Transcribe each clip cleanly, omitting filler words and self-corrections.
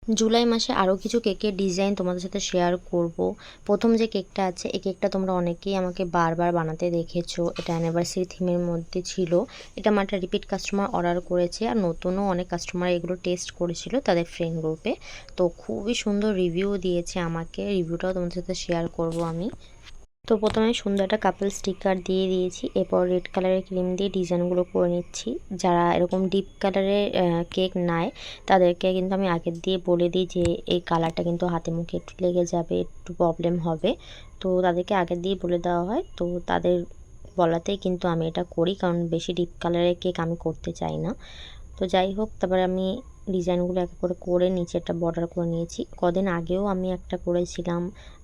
জুলাই মাসে আরও কিছু কেকের ডিজাইন তোমাদের সাথে শেয়ার করব। প্রথম যে কেকটা আছে, এই কেকটা তোমরা অনেকেই আমাকে বারবার বানাতে দেখেছো। এটা অ্যানিভার্সারি থিমের মধ্যে ছিল। এটা আমার একটা রিপিট কাস্টমার অর্ডার করেছে, আর নতুনও অনেক কাস্টমার এগুলো টেস্ট করেছিল তাদের ফ্রেন্ড গ্রুপে। তো খুবই সুন্দর রিভিউ দিয়েছে আমাকে, রিভিউটাও তোমাদের সাথে শেয়ার করব আমি। তো প্রথমে সুন্দর একটা কাপল স্টিকার দিয়ে দিয়েছি, এরপর রেড কালারের ক্রিম দিয়ে ডিজাইনগুলো করে নিচ্ছি। যারা এরকম ডিপ কালারের কেক নেয় তাদেরকে কিন্তু আমি আগের দিয়ে বলে দিই যে এই কালারটা কিন্তু হাতে মুখে একটু লেগে যাবে, একটু প্রবলেম হবে। তো তাদেরকে আগের দিয়ে বলে দেওয়া হয়, তো তাদের বলাতেই কিন্তু আমি এটা করি, কারণ বেশি ডিপ কালারের কেক আমি করতে চাই না। তো যাই হোক, তারপরে আমি ডিজাইনগুলো এক করে করে নিচে একটা বর্ডার করে নিয়েছি। কদিন আগেও আমি একটা করেছিলাম,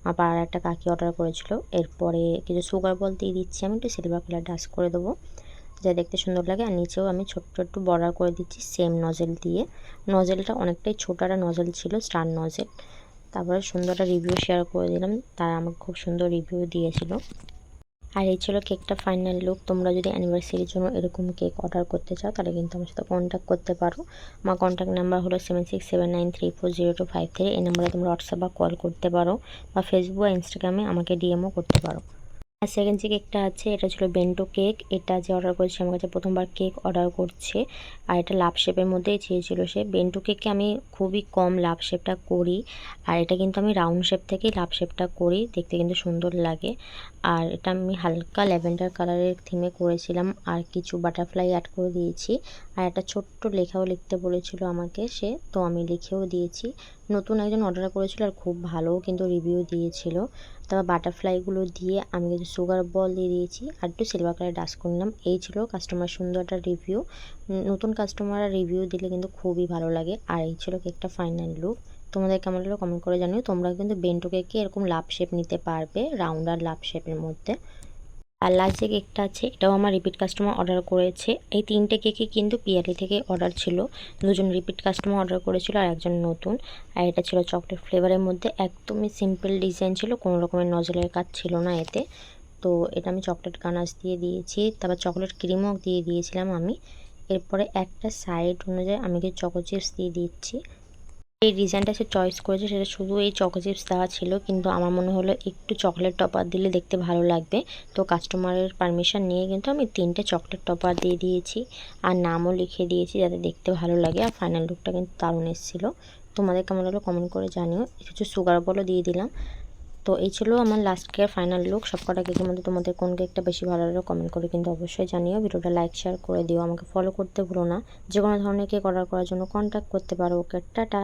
আবার আর একটা কাকি অর্ডার করেছিল। এরপরে কিছু সুগার বল দিয়ে দিচ্ছি, আমি একটু সিলভার কালার ডাস্ট করে দেবো যা দেখতে সুন্দর লাগে। আর নিচেও আমি ছোট্ট একটু বর্ডার করে দিচ্ছি সেম নজেল দিয়ে। নজেলটা অনেকটাই ছোটো একটা নজেল ছিল, স্টার নজেল। তারপরে সুন্দর একটা রিভিউ শেয়ার করে দিলাম, তারা আমাকে খুব সুন্দর রিভিউ দিয়েছিল। আর এই ছিল কেকটা ফাইনাল লুক। তোমরা যদি অ্যানিভার্সারির জন্য এরকম কেক অর্ডার করতে চাও তাহলে কিন্তু আমার সাথে কন্ট্যাক্ট করতে পারো। আমার কন্ট্যাক্ট নাম্বার হলো 7679340253। এই নাম্বারে তোমরা হোয়াটসঅ্যাপ বা কল করতে পারো, বা ফেসবুক বা ইনস্টাগ্রামে আমাকে ডিএমও করতে পারো। আর সেকেন্ড যে কেকটা আছে, এটা ছিল বেন্টো কেক। এটা যে অর্ডার করেছে আমার কাছে প্রথমবার কেক অর্ডার করছে, আর এটা লাভ শেপের মধ্যেই চেয়েছিল সে। বেন্টো কেককে আমি খুবই কম লাভ শেপটা করি, আর এটা কিন্তু আমি রাউন্ড শেপ থেকেই লাভ শেপটা করি, দেখতে কিন্তু সুন্দর লাগে। আর এটা আমি হালকা ল্যাভেন্ডার কালারের থিমে করেছিলাম, আর কিছু বাটারফ্লাই অ্যাড করে দিয়েছি। আর একটা ছোট্ট লেখাও লিখতে বলেছিল আমাকে সে, তো আমি লিখেও দিয়েছি। নতুন একজন অর্ডার করেছিল আর খুব ভালো কিন্তু রিভিউ দিয়েছিল। তারপর বাটারফ্লাইগুলো দিয়ে আমি কিছু সুগার বল দিয়ে দিয়েছি, আর একটু সিলভার কালার ডাস্ট করে নিলাম। এই ছিল কাস্টমার সুন্দর একটা রিভিউ। নতুন কাস্টমাররা রিভিউ দিলে কিন্তু খুবই ভালো লাগে। আর এই ছিল কেকটা ফাইনাল লুক। তোমাদের কেমন লাগলো কমেন্ট করে জানিও। তোমরা কিন্তু বেন্টো কেকে এরকম লাভ শেপ নিতে পারবে, রাউন্ড আর লাভ শেপের মধ্যে। আর লাস্ট যে কেকটা আছে, এটাও আমার রিপিট কাস্টমার অর্ডার করেছে। এই তিনটে কেকই কিন্তু পিয়ালি থেকে অর্ডার ছিল। দুজন রিপিট কাস্টমার অর্ডার করেছিল আর একজন নতুন। আর এটা ছিল চকলেট ফ্লেভারের মধ্যে, একদমই সিম্পল ডিজাইন ছিল, কোনো রকমের নজলের কাজ ছিল না এতে। তো এটা আমি চকলেট গানাশ দিয়ে দিয়েছি, তারপর চকলেট ক্রিমও দিয়ে দিয়েছিলাম আমি। এরপরে একটা সাইড অনুযায়ী আমি কিছু চকো চিপস দিয়ে দিচ্ছি। এই ডিজাইনটা সে চয়েস করেছে সেটা শুধু এই চকো চিপস দেওয়া ছিল, কিন্তু আমার মনে হলো একটু চকলেট টপার দিলে দেখতে ভালো লাগবে। তো কাস্টমারের পারমিশন নিয়ে কিন্তু আমি 3টে চকলেট টপার দিয়ে দিয়েছি, আর নামও লিখে দিয়েছি যাতে দেখতে ভালো লাগে। আর ফাইনাল লুকটা কিন্তু দারুণ এসেছিলো। তোমাদের কেমন লাগলো কমেন্ট করে জানিও। কিছু সুগার বলও দিয়ে দিলাম। তো এই ছিল আমার লাস্ট কেকের ফাইনাল লুক। সবকটা কেকের মধ্যে তোমাদের কোন কেকটা বেশি ভালো লাগলো কমেন্ট করে কিন্তু অবশ্যই জানিও। ভিডিওটা লাইক শেয়ার করে দিও, আমাকে ফলো করতে ভুলো না। যে কোনো ধরনের কেক অর্ডার করার জন্য কন্ট্যাক্ট করতে পারো। ওকে, টাটা।